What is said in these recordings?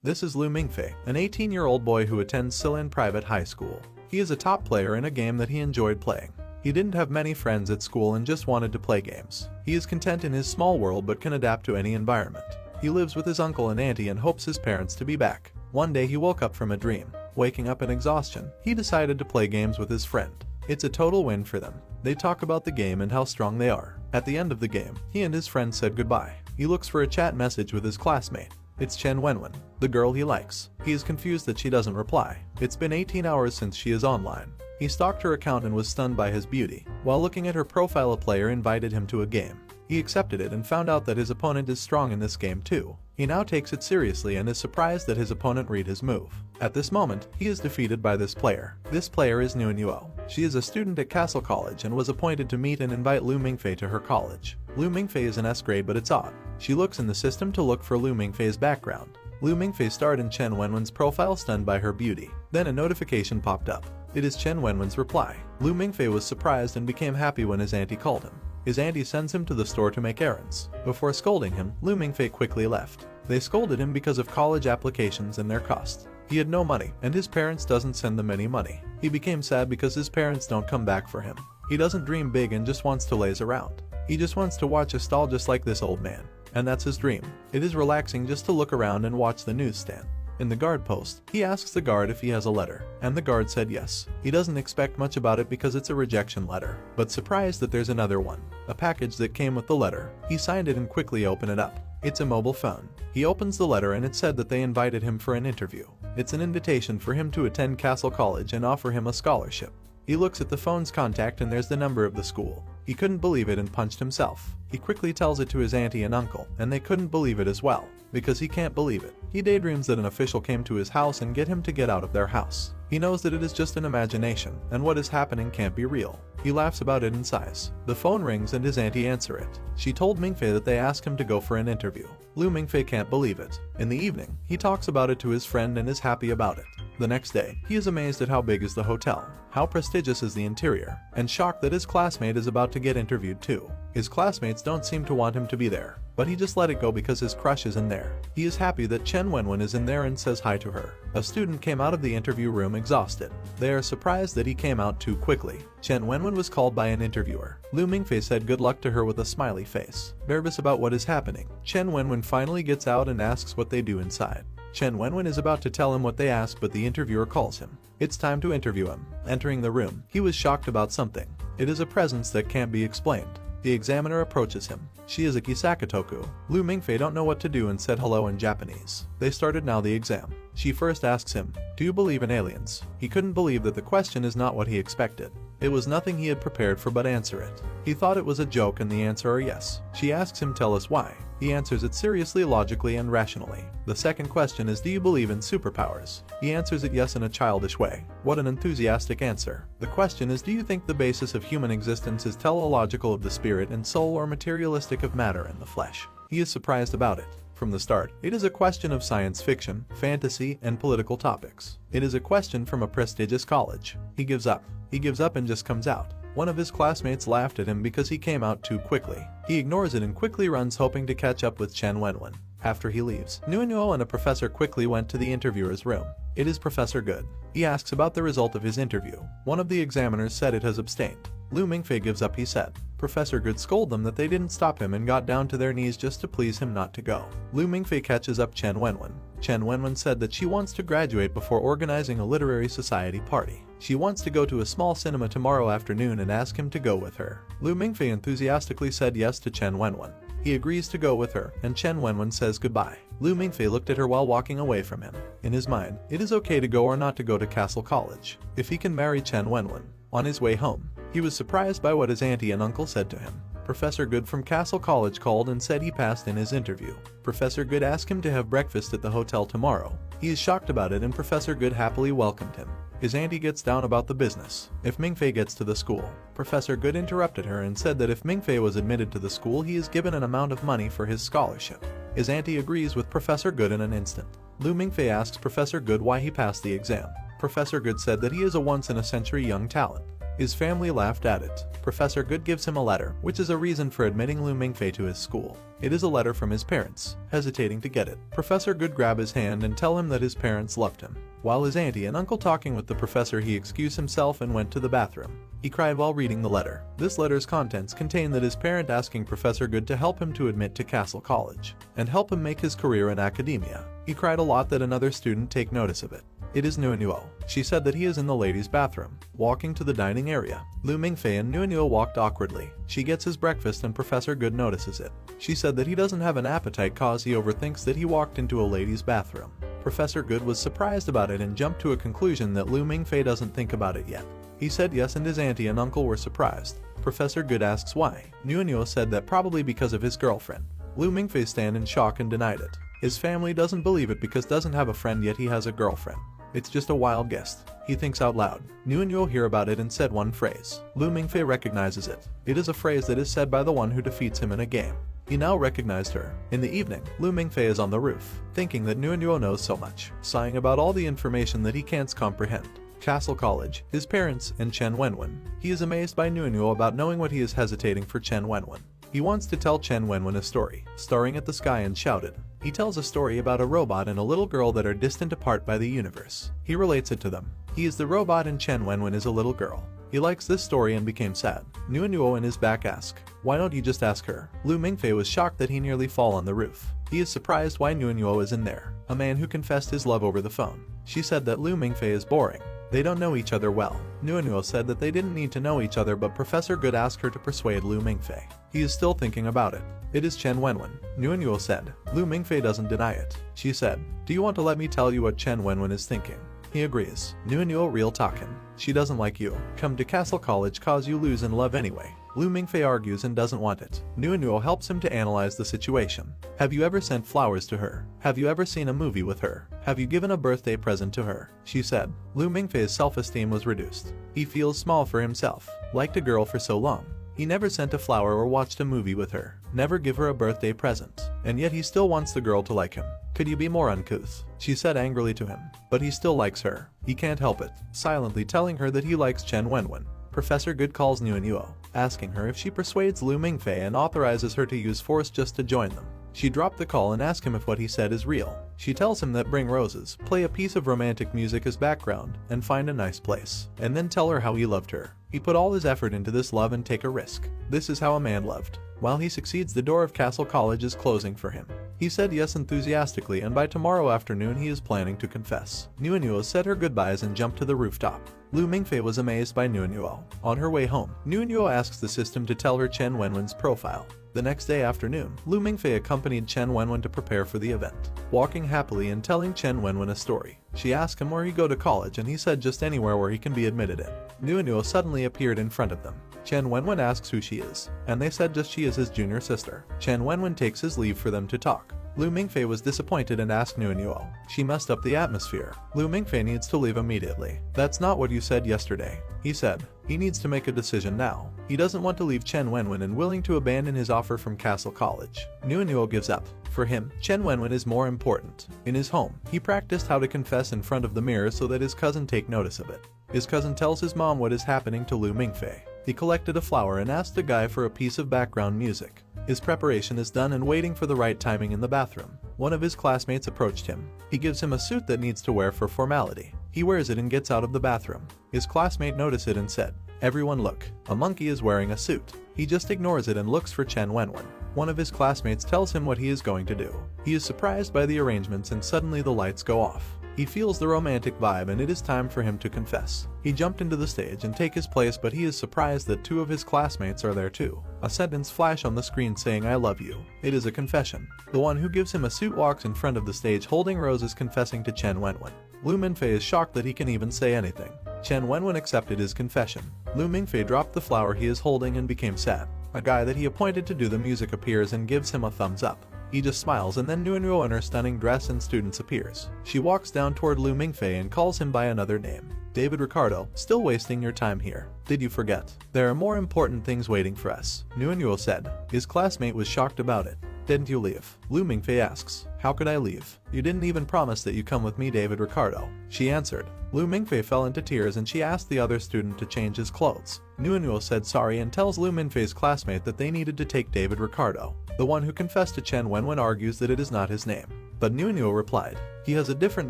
This is Lu Mingfei, an 18-year-old boy who attends Silan Private High School. He is a top player in a game that he enjoyed playing. He didn't have many friends at school and just wanted to play games. He is content in his small world but can adapt to any environment. He lives with his uncle and auntie and hopes his parents to be back. One day he woke up from a dream. Waking up in exhaustion, he decided to play games with his friend. It's a total win for them. They talk about the game and how strong they are. At the end of the game, he and his friend said goodbye. He looks for a chat message with his classmate. It's Chen Wenwen, the girl he likes. He is confused that she doesn't reply. It's been 18 hours since she is online. He stalked her account and was stunned by his beauty. While looking at her profile, a player invited him to a game. He accepted it and found out that his opponent is strong in this game too. He now takes it seriously and is surprised that his opponent read his move. At this moment, he is defeated by this player. This player is Nguyen Yuo. She is a student at Castle College and was appointed to meet and invite Lu Mingfei to her college. Lu Mingfei is an S grade, but it's odd. She looks in the system to look for Lu Mingfei's background. Lu Mingfei starred in Chen Wenwen's profile, stunned by her beauty. Then a notification popped up. It is Chen Wenwen's reply. Lu Mingfei was surprised and became happy when his auntie called him. His auntie sends him to the store to make errands. Before scolding him, Lu Mingfei quickly left. They scolded him because of college applications and their cost. He had no money, and his parents doesn't send them any money. He became sad because his parents don't come back for him. He doesn't dream big and just wants to laze around. He just wants to watch a stall just like this old man. And that's his dream. It is relaxing just to look around and watch the newsstand. In the guard post, he asks the guard if he has a letter, and the guard said yes. He doesn't expect much about it because it's a rejection letter, but surprised that there's another one, a package that came with the letter. He signed it and quickly opened it up. It's a mobile phone. He opens the letter and it said that they invited him for an interview. It's an invitation for him to attend Castle College and offer him a scholarship. He looks at the phone's contact and there's the number of the school. He couldn't believe it and punched himself. He quickly tells it to his auntie and uncle, and they couldn't believe it as well, because he can't believe it. He daydreams that an official came to his house and get him to get out of their house. He knows that it is just an imagination, and what is happening can't be real. He laughs about it and sighs. The phone rings and his auntie answers it. She told Mingfei that they asked him to go for an interview. Lu Mingfei can't believe it. In the evening, he talks about it to his friend and is happy about it. The next day, he is amazed at how big is the hotel, how prestigious is the interior, and shocked that his classmate is about to get interviewed too. His classmates don't seem to want him to be there, but he just let it go because his crush is in there. He is happy that Chen Wenwen is in there and says hi to her. A student came out of the interview room exhausted. They are surprised that he came out too quickly. Chen Wenwen was called by an interviewer. Lu Mingfei said good luck to her with a smiley face. Nervous about what is happening, Chen Wenwen finally gets out and asks what they do inside. Chen Wenwen is about to tell him what they ask, but the interviewer calls him. It's time to interview him. Entering the room, he was shocked about something. It is a presence that can't be explained. The examiner approaches him. She is a Kisakatoku. Lu Mingfei don't know what to do and said hello in Japanese. They started now the exam. She first asks him, "Do you believe in aliens?" He couldn't believe that the question is not what he expected. It was nothing he had prepared for but answer it. He thought it was a joke and the answer are yes. She asks him tell us why. He answers it seriously, logically and rationally. The second question is, do you believe in superpowers? He answers it yes in a childish way. What an enthusiastic answer. The question is, do you think the basis of human existence is teleological of the spirit and soul or materialistic of matter and the flesh? He is surprised about it. From the start, it is a question of science fiction, fantasy, and political topics. It is a question from a prestigious college. He gives up. He gives up and just comes out. One of his classmates laughed at him because he came out too quickly. He ignores it and quickly runs, hoping to catch up with Chen Wenwen. After he leaves, Nguyen Yuo and a professor quickly went to the interviewer's room. It is Professor Good. He asks about the result of his interview. One of the examiners said it has abstained. Lu Mingfei gives up, he said. Professor Good scolded them that they didn't stop him and got down to their knees just to please him not to go. Lu Mingfei catches up Chen Wenwen. Chen Wenwen said that she wants to graduate before organizing a literary society party. She wants to go to a small cinema tomorrow afternoon and ask him to go with her. Lu Mingfei enthusiastically said yes to Chen Wenwen. He agrees to go with her, and Chen Wenwen says goodbye. Lu Mingfei looked at her while walking away from him. In his mind, it is okay to go or not to go to Castle College, if he can marry Chen Wenwen. On his way home, he was surprised by what his auntie and uncle said to him. Professor Good from Castle College called and said he passed in his interview. Professor Good asked him to have breakfast at the hotel tomorrow. He is shocked about it and Professor Good happily welcomed him. His auntie gets down about the business. If Mingfei gets to the school, Professor Good interrupted her and said that if Mingfei was admitted to the school, he is given an amount of money for his scholarship. His auntie agrees with Professor Good in an instant. Lu Mingfei asks Professor Good why he passed the exam. Professor Good said that he is a once-in-a-century young talent. His family laughed at it. Professor Good gives him a letter, which is a reason for admitting Lu Mingfei to his school. It is a letter from his parents. Hesitating to get it, Professor Good grab his hand and tell him that his parents loved him. While his auntie and uncle talking with the professor, he excused himself and went to the bathroom. He cried while reading the letter. This letter's contents contain that his parent asking Professor Good to help him to admit to Castle College and help him make his career in academia. He cried a lot that another student take notice of it. It is Nuenuo. She said that he is in the ladies' bathroom, walking to the dining area. Lu Mingfei and Nuenuo walked awkwardly. She gets his breakfast and Professor Good notices it. She said that he doesn't have an appetite cause he overthinks that he walked into a ladies' bathroom. Professor Good was surprised about it and jumped to a conclusion that Lu Mingfei doesn't think about it yet. He said yes, and his auntie and uncle were surprised. Professor Good asks why. Nuenuo said that probably because of his girlfriend. Lu Mingfei stand in shock and denied it. His family doesn't believe it because doesn't have a friend yet he has a girlfriend. It's just a wild guess. He thinks out loud. Nuenuo hear about it and said one phrase. Lu Mingfei recognizes it. It is a phrase that is said by the one who defeats him in a game. He now recognized her. In the evening, Lu Mingfei is on the roof, thinking that Nuenuo knows so much, sighing about all the information that he can't comprehend. Castle College, his parents, and Chen Wenwen. He is amazed by Nuenuo about knowing what he is hesitating for Chen Wenwen. He wants to tell Chen Wenwen a story, staring at the sky and shouted. He tells a story about a robot and a little girl that are distant apart by the universe. He relates it to them. He is the robot and Chen Wenwen is a little girl. He likes this story and became sad. Nuenuo in his back ask, why don't you just ask her? Lu Mingfei was shocked that he nearly fall on the roof. He is surprised why Nuenuo is in there, a man who confessed his love over the phone. She said that Lu Mingfei is boring. They don't know each other well. Nuenuo said that they didn't need to know each other, but Professor Good asked her to persuade Lu Mingfei. He is still thinking about it. It is Chen Wenwen. Nuenuo said. Lu Mingfei doesn't deny it. She said, do you want to let me tell you what Chen Wenwen is thinking? He agrees. Nuenuo real talking. She doesn't like you. Come to Castle College cause you lose in love anyway. Lu Mingfei argues and doesn't want it. Nuenuo helps him to analyze the situation. Have you ever sent flowers to her? Have you ever seen a movie with her? Have you given a birthday present to her? She said. Lu Mingfei's self-esteem was reduced. He feels small for himself. Liked a girl for so long. He never sent a flower or watched a movie with her. Never give her a birthday present. And yet he still wants the girl to like him. Could you be more uncouth? She said angrily to him. But he still likes her. He can't help it. Silently telling her that he likes Chen Wenwen. Professor Good calls Nuenuo, asking her if she persuades Lu Mingfei and authorizes her to use force just to join them. She dropped the call and asks him if what he said is real. She tells him that bring roses, play a piece of romantic music as background, and find a nice place, and then tell her how he loved her. He put all his effort into this love and take a risk. This is how a man loved. While he succeeds, the door of Castle College is closing for him. He said yes enthusiastically, and by tomorrow afternoon he is planning to confess. Nuenuo said her goodbyes and jumped to the rooftop. Lu Mingfei was amazed by Nuenuo. On her way home, Nuenuo asks the system to tell her Chen Wenwen's profile. The next day afternoon, Lu Mingfei accompanied Chen Wenwen to prepare for the event, walking happily and telling Chen Wenwen a story. She asked him where he go to college and he said just anywhere where he can be admitted in. Nuenuo suddenly appeared in front of them. Chen Wenwen asks who she is, and they said just she is his junior sister. Chen Wenwen takes his leave for them to talk. Lu Mingfei was disappointed and asked Nuenuo. She messed up the atmosphere. Lu Mingfei needs to leave immediately. That's not what you said yesterday. He said. He needs to make a decision now. He doesn't want to leave Chen Wenwen and willing to abandon his offer from Castle College. Nuenuo gives up. For him, Chen Wenwen is more important. In his home, he practiced how to confess in front of the mirror so that his cousin take notice of it. His cousin tells his mom what is happening to Lu Mingfei. He collected a flower and asked the guy for a piece of background music. His preparation is done and waiting for the right timing in the bathroom. One of his classmates approached him. He gives him a suit that needs to wear for formality. He wears it and gets out of the bathroom. His classmate noticed it and said, "Everyone look, a monkey is wearing a suit." He just ignores it and looks for Chen Wenwen. One of his classmates tells him what he is going to do. He is surprised by the arrangements and suddenly the lights go off. He feels the romantic vibe and it is time for him to confess. He jumped into the stage and take his place, but he is surprised that two of his classmates are there too. A sentence flash on the screen saying "I love you." It is a confession. The one who gives him a suit walks in front of the stage holding roses confessing to Chen Wenwen. Lu Mingfei is shocked that he can even say anything. Chen Wenwen accepted his confession. Lu Mingfei dropped the flower he is holding and became sad. A guy that he appointed to do the music appears and gives him a thumbs up. He just smiles and then Nuenuo in her stunning dress and students appears. She walks down toward Lu Mingfei and calls him by another name. "David Ricardo, still wasting your time here. Did you forget? There are more important things waiting for us," Nuenuo said. His classmate was shocked about it. "Didn't you leave?" Lu Mingfei asks. How could I leave? You didn't even promise that you come with me, David Ricardo. She answered. Lu Mingfei fell into tears and she asked the other student to change his clothes. Nuonuo said sorry and tells Lu Mingfei's classmate that they needed to take David Ricardo. The one who confessed to Chen Wenwen argues that it is not his name. But Nuonuo replied, he has a different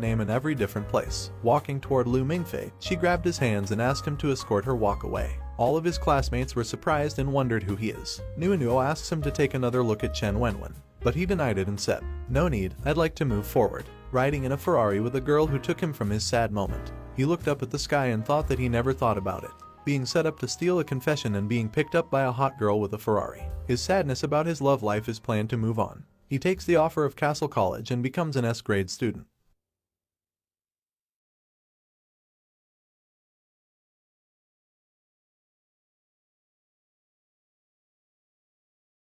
name in every different place. Walking toward Lu Mingfei, she grabbed his hands and asked him to escort her walk away. All of his classmates were surprised and wondered who he is. Nuonuo asks him to take another look at Chen Wenwen, but he denied it and said, no need, I'd like to move forward. Riding in a Ferrari with a girl who took him from his sad moment. He looked up at the sky and thought that he never thought about it. Being set up to steal a confession and being picked up by a hot girl with a Ferrari. His sadness about his love life is planned to move on. He takes the offer of Castle College and becomes an S-grade student.